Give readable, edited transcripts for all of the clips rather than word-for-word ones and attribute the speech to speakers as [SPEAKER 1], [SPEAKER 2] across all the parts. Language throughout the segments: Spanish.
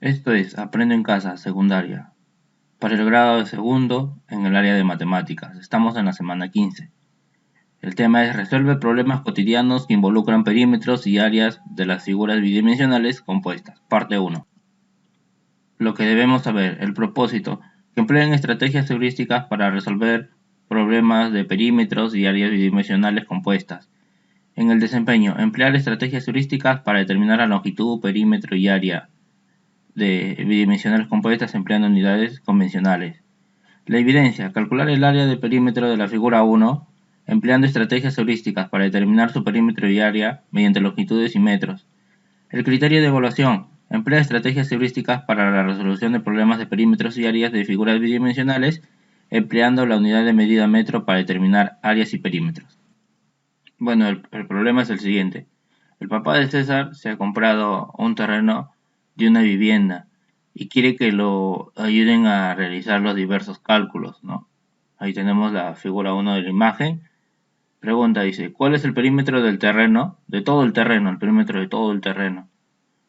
[SPEAKER 1] Esto es Aprendo en Casa, secundaria, para el grado de segundo en el área de matemáticas. Estamos en la semana 15. El tema es resuelve problemas cotidianos que involucran perímetros y áreas de las figuras bidimensionales compuestas. Parte 1. Lo que debemos saber, el propósito, que emplean estrategias heurísticas para resolver problemas de perímetros y áreas bidimensionales compuestas. En el desempeño, emplear estrategias heurísticas para determinar la longitud, perímetro y área de bidimensionales compuestas empleando unidades convencionales. La evidencia, calcular el área de perímetro de la figura 1 empleando estrategias heurísticas para determinar su perímetro y área mediante longitudes y metros. El criterio de evaluación, emplea estrategias heurísticas para la resolución de problemas de perímetros y áreas de figuras bidimensionales empleando la unidad de medida metro para determinar áreas y perímetros. Bueno, el problema es el siguiente. El papá de César se ha comprado un terreno de una vivienda y quiere que lo ayuden a realizar los diversos cálculos, ¿no? Ahí tenemos la figura 1 de la imagen. Pregunta, dice, ¿cuál es el perímetro del terreno? De todo el terreno, el perímetro de todo el terreno,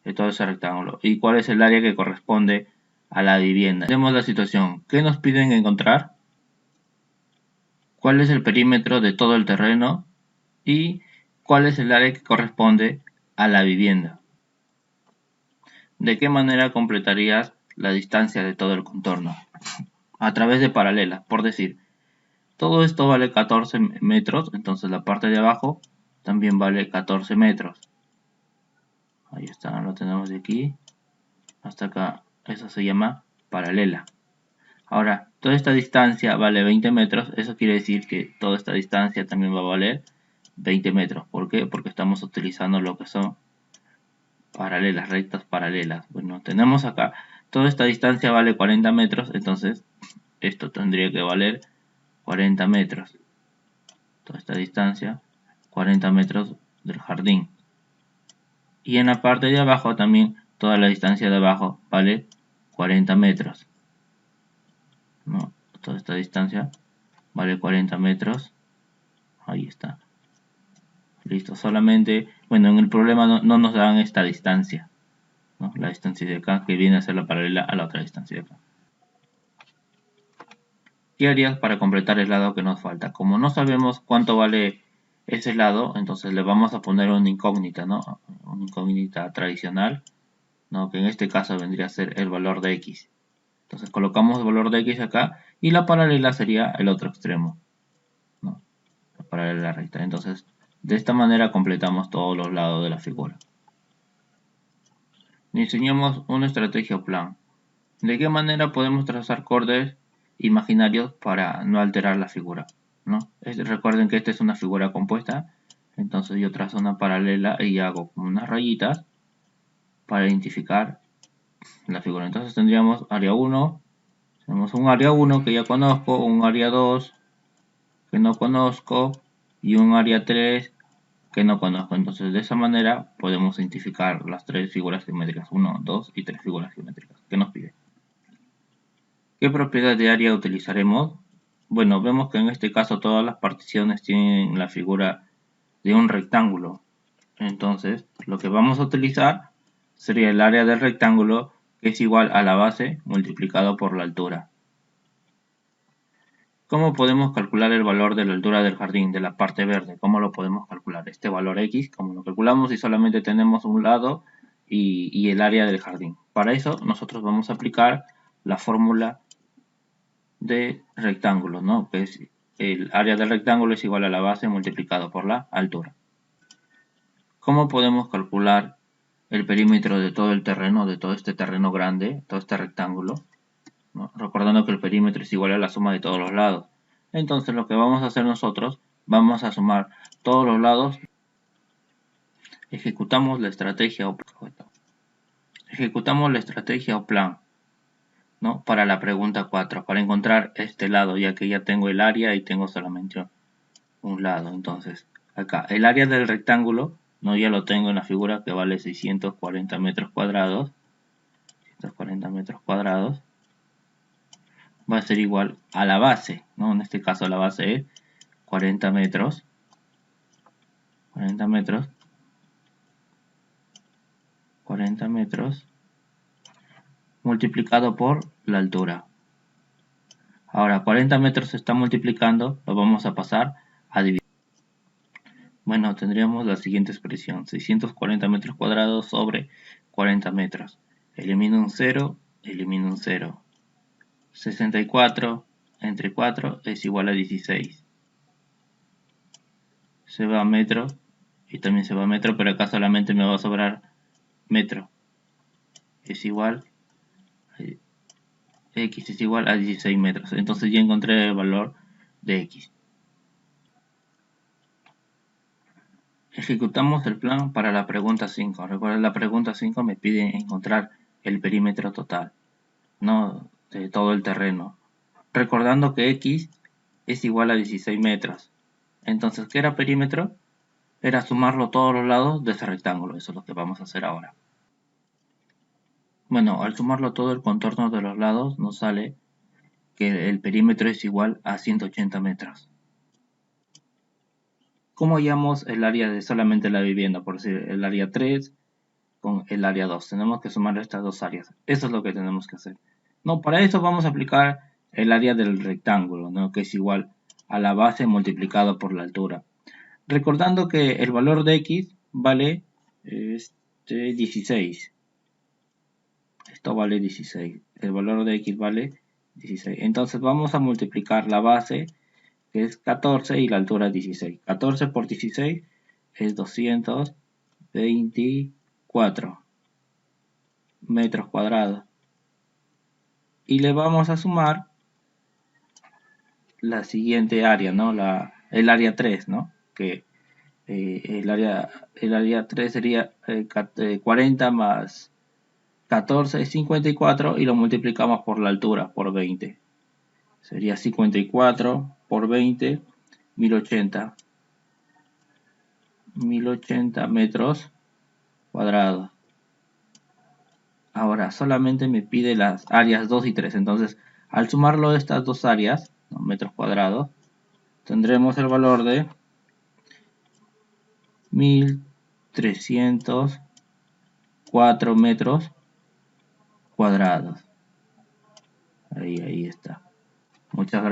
[SPEAKER 1] de todo ese rectángulo. ¿Y cuál es el área que corresponde a la vivienda? Tenemos la situación. ¿Qué nos piden encontrar? ¿Cuál es el perímetro de todo el terreno? Y cuál es el área que corresponde a la vivienda. ¿De qué manera completarías la distancia de todo el contorno? A través de paralelas, por decir, todo esto vale 14 metros, entonces la parte de abajo también vale 14 metros. Ahí está, lo tenemos de aquí hasta acá, eso se llama paralela. Ahora, toda esta distancia vale 20 metros, eso quiere decir que toda esta distancia también va a valer 20 metros. ¿Por qué? Porque estamos utilizando lo que son paralelas, rectas paralelas. Bueno, tenemos acá, toda esta distancia vale 40 metros, entonces esto tendría que valer 40 metros. Toda esta distancia, 40 metros del jardín. Y en la parte de abajo también, toda la distancia de abajo vale 40 metros. ¿No? Toda esta distancia vale 40 metros. Ahí está. Listo, solamente, bueno, en el problema no nos dan esta distancia, ¿no? La distancia de acá que viene a ser la paralela a la otra distancia de acá. ¿Qué harías para completar el lado que nos falta? Como no sabemos cuánto vale ese lado, entonces le vamos a poner una incógnita, ¿no? Una incógnita tradicional, ¿no? Que en este caso vendría a ser el valor de x. Entonces colocamos el valor de x acá y la paralela sería el otro extremo, ¿no? La paralela recta. Entonces, de esta manera completamos todos los lados de la figura. Diseñamos una estrategia o plan. ¿De qué manera podemos trazar cortes imaginarios para no alterar la figura? ¿No? Recuerden que esta es una figura compuesta, entonces yo trazo una paralela y hago como unas rayitas para identificar la figura. Entonces tendríamos área 1, tenemos un área 1 que ya conozco, un área 2 que no conozco y un área 3 que no conozco. Entonces de esa manera podemos identificar las tres figuras geométricas, 1, 2 y 3 figuras geométricas que nos pide. ¿Qué propiedad de área utilizaremos? Bueno, vemos que en este caso todas las particiones tienen la figura de un rectángulo. Entonces, lo que vamos a utilizar sería el área del rectángulo, que es igual a la base multiplicado por la altura. ¿Cómo podemos calcular el valor de la altura del jardín, de la parte verde? ¿Cómo lo podemos calcular? Este valor X, ¿cómo lo calculamos si solamente tenemos un lado y el área del jardín? Para eso nosotros vamos a aplicar la fórmula de rectángulo, ¿no? Que es el área del rectángulo es igual a la base multiplicado por la altura. ¿Cómo podemos calcular el perímetro de todo el terreno, de todo este terreno grande, todo este rectángulo? ¿No? Recordando que el perímetro es igual a la suma de todos los lados. Entonces lo que vamos a hacer nosotros, vamos a sumar todos los lados. Ejecutamos la estrategia o plan, ¿no? Para la pregunta 4, para encontrar este lado, ya que ya tengo el área y tengo solamente un lado. Entonces, acá, el área del rectángulo, ¿no? Ya lo tengo en la figura que vale 640 metros cuadrados. 640 metros cuadrados va a ser igual a la base, ¿no? En este caso la base es 40 metros. 40 metros. 40 metros multiplicado por la altura. Ahora 40 metros se está multiplicando, lo vamos a pasar a dividir. Bueno, tendríamos la siguiente expresión, 640 metros cuadrados sobre 40 metros. Elimino un 0, elimino un 0. 64 entre 4 es igual a 16. Se va a metro y también se va a metro, pero acá solamente me va a sobrar metro. Es igual, x es igual a 16 metros. Entonces ya encontré el valor de x. Ejecutamos el plan para la pregunta 5. Recuerda, la pregunta 5 me pide encontrar el perímetro total, no de todo el terreno. Recordando que x es igual a 16 metros. Entonces, ¿qué era perímetro? Era sumarlo todos los lados de ese rectángulo. Eso es lo que vamos a hacer ahora. Bueno, al sumarlo todo el contorno de los lados nos sale que el perímetro es igual a 180 metros. ¿Cómo hallamos el área de solamente la vivienda? Por decir, el área 3 con el área 2. Tenemos que sumar estas dos áreas. Eso es lo que tenemos que hacer. No, para eso vamos a aplicar el área del rectángulo, ¿no? Que es igual a la base multiplicado por la altura. Recordando que el valor de x vale 16. Esto vale 16. El valor de x vale 16. Entonces vamos a multiplicar la base, que es 14, y la altura es 16. 14 por 16 es 224 metros cuadrados. Y le vamos a sumar la siguiente área, ¿no? El área 3, ¿no? Que el área 3 sería 40 más 14 es 54 y lo multiplicamos por la altura, por 20. Sería 54 por 20, 1080. 1080 metros cuadrados. Ahora solamente me pide las áreas 2 y 3. Entonces, al sumarlo estas dos áreas, ¿no? Metros cuadrados, tendremos el valor de 1304 metros cuadrados. Ahí está. Muchas gracias.